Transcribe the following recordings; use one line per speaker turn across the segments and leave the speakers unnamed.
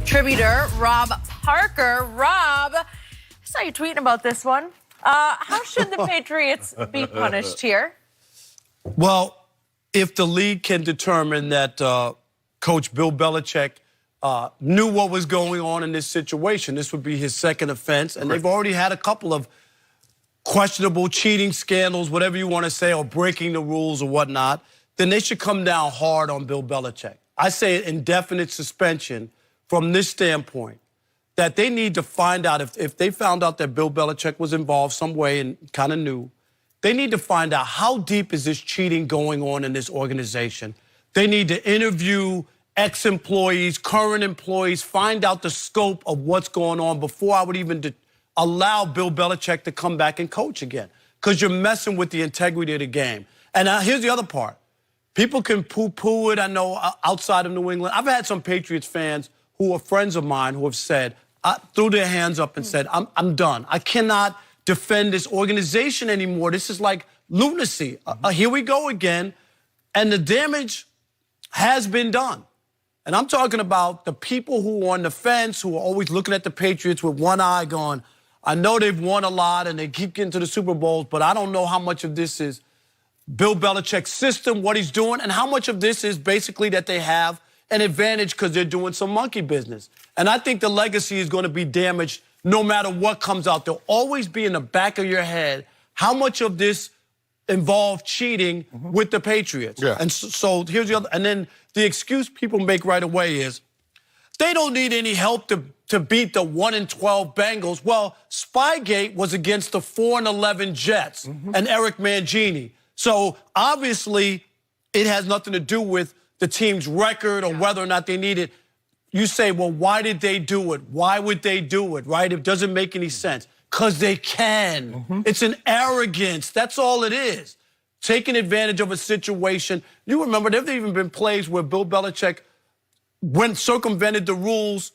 contributor Rob Parker. Rob, I saw you tweeting about this one. How should the Patriots be punished here?
Well, if the league can determine that Coach Bill Belichick knew what was going on in this situation, this would be his second offense, and they've already had a couple of questionable cheating scandals, whatever you want to say, or breaking the rules or whatnot, then they should come down hard on Bill Belichick. I say indefinite suspension from this standpoint, that they need to find out, if they found out that Bill Belichick was involved some way and kind of knew, they need to find out how deep is this cheating going on in this organization. They need to interview ex-employees, current employees, find out the scope of what's going on before I would even allow Bill Belichick to come back and coach again, because you're messing with the integrity of the game. And here's the other part. People can poo-poo it, I know, outside of New England. I've had some Patriots fans who are friends of mine who have said, threw their hands up and said, I'm done. I cannot defend this organization anymore. This is like lunacy. Here we go again. And the damage has been done. And I'm talking about the people who are on the fence, who are always looking at the Patriots with one eye going, I know they've won a lot and they keep getting to the Super Bowls, but I don't know how much of this is Bill Belichick's system, what he's doing, and how much of this is basically that they have an advantage because they're doing some monkey business. And I think the legacy is going to be damaged no matter what comes out. There'll always be in the back of your head how much of this involved cheating with the Patriots.
Yeah.
And so here's the other, and then the excuse people make right away is they don't need any help to beat the 1-12 Bengals. Well, Spygate was against the 4-11 Jets and Eric Mangini. So obviously it has nothing to do with the team's record or whether or not they need it. You say, well, why did they do it? Why would they do it, right? It doesn't make any sense. Because they can. It's an arrogance. That's all it is. Taking advantage of a situation. You remember, there have even been plays where Bill Belichick circumvented the rules,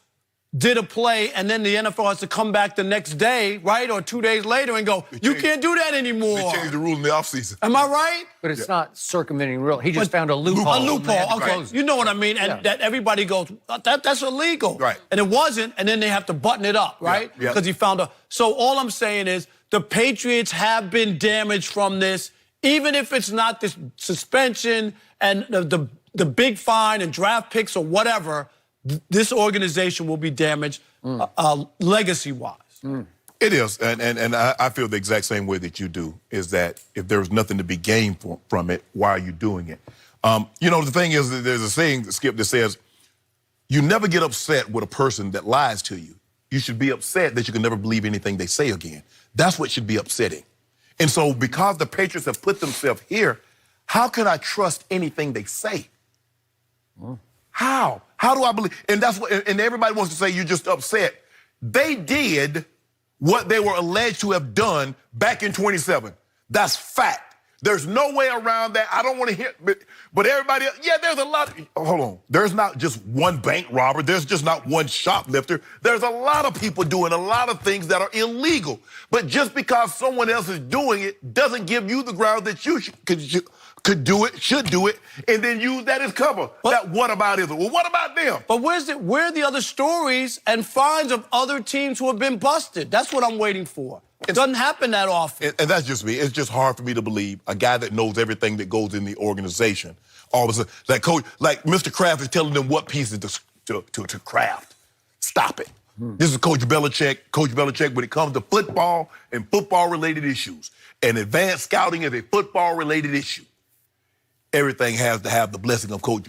did a play, and then the NFL has to come back the next day, right, or 2 days later and go, you can't do that anymore.
They changed the rule in the offseason.
Am I right?
But it's not circumventing rule. He just found a loophole.
A loophole, okay. You know what I mean? And that everybody goes, that's illegal.
Right.
And it wasn't, and then they have to button it up, right? Because he found a... So all I'm saying is the Patriots have been damaged from this, even if it's not this suspension and the big fine and draft picks or whatever. This organization will be damaged legacy-wise.
It is, and I feel the exact same way that you do, is that if there's nothing to be gained from it, why are you doing it? You know, the thing is, that there's a saying, Skip, that says, you never get upset with a person that lies to you. You should be upset that you can never believe anything they say again. That's what should be upsetting. And so because the Patriots have put themselves here, how can I trust anything they say? How? How do I believe? And that's what, and everybody wants to say you're just upset. They did what they were alleged to have done back in 27. That's fact. There's no way around that. I don't want to hear, but everybody else, yeah, there's a lot. Hold on. There's not just one bank robber. There's just not one shoplifter. There's a lot of people doing a lot of things that are illegal. But just because someone else is doing it doesn't give you the ground that you could do it, should do it, and then use that as cover. That what about is it? Well, what about them?
But where are the other stories and fines of other teams who have been busted? That's what I'm waiting for. It doesn't happen that often.
And that's just me. It's just hard for me to believe a guy that knows everything that goes in the organization, all of a sudden, like coach, like Mr. Kraft is telling them what pieces to craft. Stop it. This is Coach Belichick. Coach Belichick, when it comes to football and football-related issues, and advanced scouting is a football-related issue. Everything has to have the blessing of Coach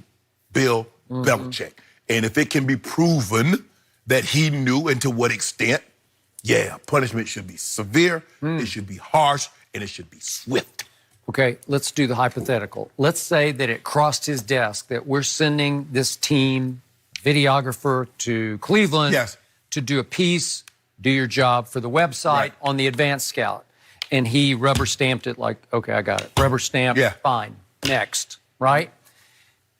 Bill Belichick. And if it can be proven that he knew and to what extent, yeah, punishment should be severe, it should be harsh, and it should be swift.
Okay, let's do the hypothetical. Let's say that it crossed his desk that we're sending this team, videographer, to Cleveland to do a piece, do your job for the website on the advanced scout. And he rubber stamped it like, okay, I got it. Rubber stamp, fine. Next, right?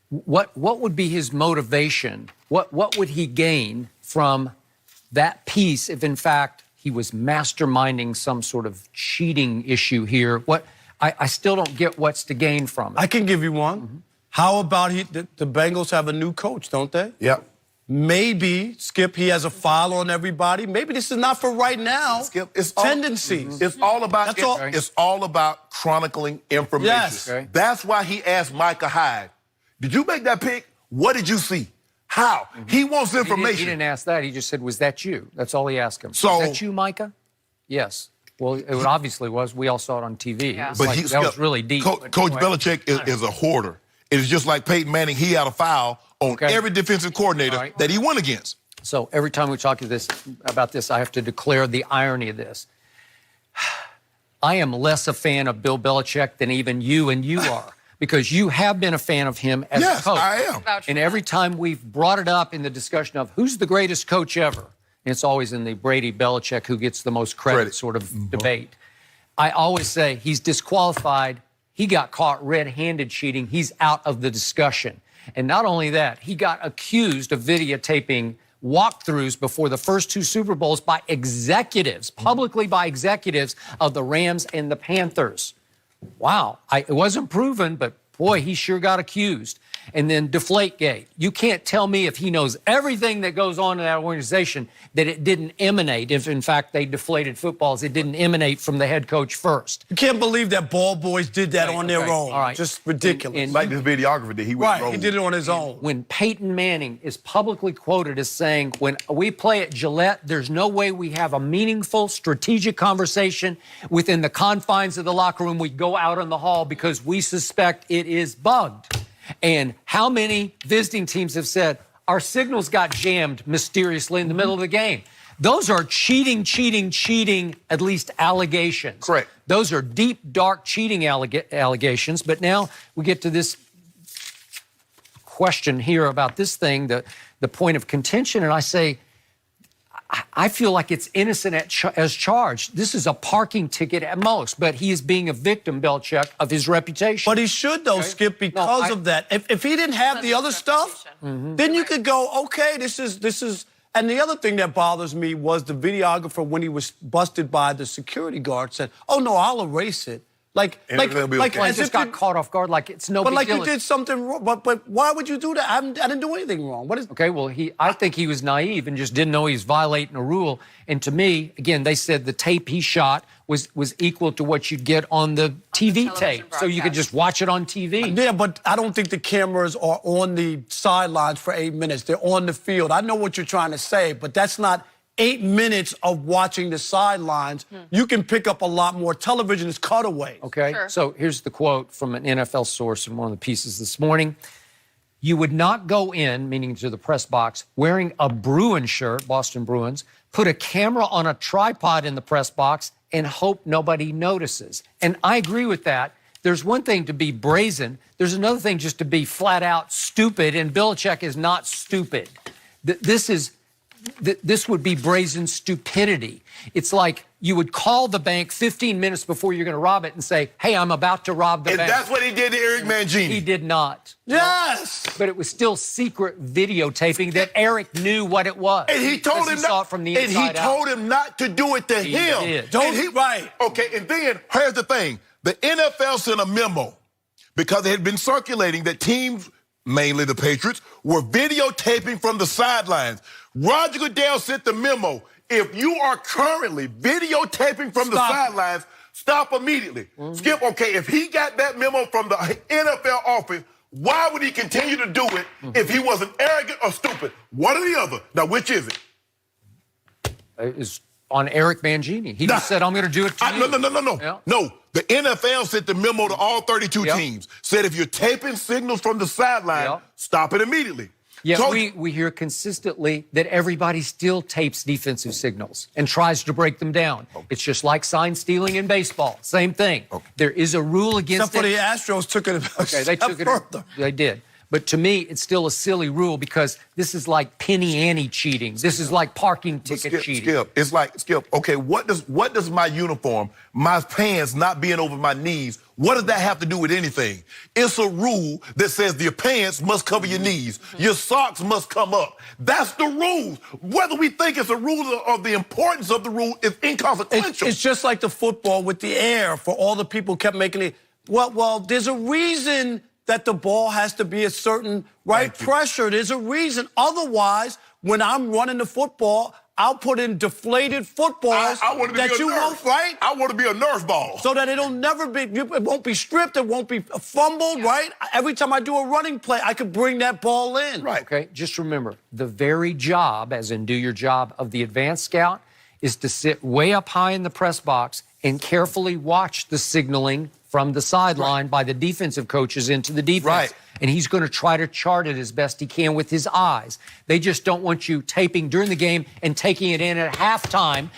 What would be his motivation? What would he gain from that piece if, in fact, he was masterminding some sort of cheating issue here? I still don't get what's to gain from it.
I can give you one. How about the Bengals have a new coach, don't they?
Yep.
maybe, Skip, he has a file on everybody. Maybe this is not for right now.
Skip, it's
tendencies.
It's all about
That's
it's all about chronicling information.
Yes.
Okay.
That's why he asked Micah Hyde, "Did you make that pick? What did you see? How?" He wants information.
He didn't ask that. He just said, "Was that you?" That's all he asked him.
So-
Was that you, Micah? Yes. Well, it obviously was. We all saw it on TV.
Yeah.
It was
But
like, that was really deep.
Coach Belichick is a hoarder. It is just like Peyton Manning. He had a foul on every defensive coordinator that he went against.
So every time we talk about this, I have to declare the irony of this. I am less a fan of Bill Belichick than even you and you are, because you have been a fan of him as a coach.
I am.
And every time we've brought it up in the discussion of who's the greatest coach ever, and it's always in the Brady Belichick who gets the most credit sort of debate, I always say he's disqualified. He got caught red-handed cheating. He's out of the discussion. And not only that, he got accused of videotaping walkthroughs before the first 2 Super Bowls by executives, publicly by executives of the Rams and the Panthers. Wow. It wasn't proven, but boy, he sure got accused. And then Deflategate. You can't tell me if he knows everything that goes on in that organization that it didn't emanate. If, in fact, they deflated footballs, it didn't emanate from the head coach first.
You can't believe that ball boys did that on their own.
All right.
Just ridiculous.
And
Like this videographer did. He went
Right, he did it on his own.
when Peyton Manning is publicly quoted as saying, when we play at Gillette, there's no way we have a meaningful, strategic conversation within the confines of the locker room. We go out in the hall because we suspect it is bugged. And how many visiting teams have said, our signals got jammed mysteriously in the middle of the game? Those are cheating, at least allegations.
Correct.
Those are deep, dark cheating allegations. But now we get to this question here about this thing, the point of contention, and I say, I feel like it's innocent as charged. This is a parking ticket at most, but he is being a victim, Belichick, of his reputation.
But he should, though, Skip, because of that. If he didn't have the other stuff, then you could go, okay, this is. And the other thing that bothers me was the videographer, when he was busted by the security guard, said, "Oh no, I'll erase it." Like
I just got caught off guard, like it's no big deal.
But like you did something wrong. But why would you do that? I didn't do anything wrong. What is?
Okay, well, I think he was naive and just didn't know he was violating a rule. And to me, again, they said the tape he shot was equal to what you'd get on the TV tape, so you could just watch it on TV.
Yeah, but I don't think the cameras are on the sidelines for 8 minutes. They're on the field. I know what you're trying to say, but that's not 8 minutes of watching the sidelines. You can pick up a lot more. Television is cutaways.
Okay, so here's the quote from an NFL source in one of the pieces this morning. You would not go in, meaning to the press box, wearing a Bruin shirt, Boston Bruins, put a camera on a tripod in the press box, and hope nobody notices. And I agree with that. There's one thing to be brazen. There's another thing just to be flat out stupid, and Belichick is not stupid. This would be brazen stupidity. It's like you would call the bank 15 minutes before you're going to rob it and say, hey, I'm about to rob the bank.
And that's what he did to Eric Mangini.
He did not.
Yes.
But it was still secret videotaping that Eric knew what it was.
And he told him
saw it from the inside out.
told him not to do it to him.
Did.
Right. Okay, and then here's the thing. The NFL sent a memo because it had been circulating that teams, mainly the Patriots, were videotaping from the sidelines. Roger Goodell sent the memo. If you are currently videotaping from the sidelines, stop immediately. Skip, okay, if he got that memo from the NFL office, why would he continue to do it if he wasn't arrogant or stupid? One or the other. Now, which is it?
It's on Eric Mangini. He just said, I'm going to do it to you.
No.
Yeah.
No, the NFL sent the memo to all 32 teams. Said if you're taping signals from the sideline, stop it immediately.
Yeah, we hear consistently that everybody still tapes defensive signals and tries to break them down. It's just like sign stealing in baseball. Same thing. There is a rule against
it. Except for the Astros took it a step further.
They did. But to me, it's still a silly rule because this is like penny ante cheating. This is like parking ticket cheating.
Skip, it's like, Skip, okay, what does my uniform, my pants not being over my knees, what does that have to do with anything? It's a rule that says your pants must cover your knees. Your socks must come up. That's the rules. Whether we think it's a rule or the importance of the rule is inconsequential.
It's just like the football with the air for all the people kept making it. Well, there's a reason that the ball has to be a certain pressure. There's a reason. Otherwise, when I'm running the football, I'll put in deflated footballs
I want to
that
be a
you
Nerf.
won't, right?
I want to be a Nerf ball.
So that it'll never be, it won't be stripped, it won't be fumbled, right? Every time I do a running play, I could bring that ball in.
Right.
Okay, just remember, the very job, as in do your job, of the advanced scout is to sit way up high in the press box and carefully watch the signaling from the sideline by the defensive coaches into the defense.
Right.
And he's going to try to chart it as best he can with his eyes. They just don't want you taping during the game and taking it in at halftime,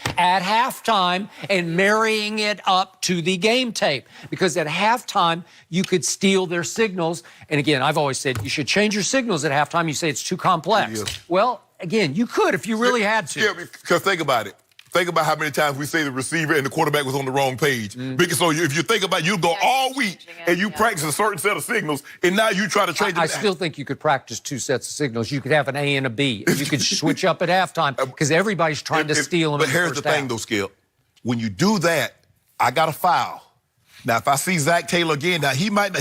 and marrying it up to the game tape. Because at halftime, you could steal their signals. And again, I've always said you should change your signals at halftime. You say it's too complex. Well, again, you could if you really had to.
Yeah, because think about it. Think about how many times we say the receiver and the quarterback was on the wrong page. Because so if you think about it, you go all week and you practice a certain set of signals, and now you try to change it.
I still think you could practice two sets of signals. You could have an A and a B. You could switch up at halftime because everybody's trying to steal them.
But here's the thing, though, Skip. When you do that, I got a foul. Now, if I see Zach Taylor again, now he might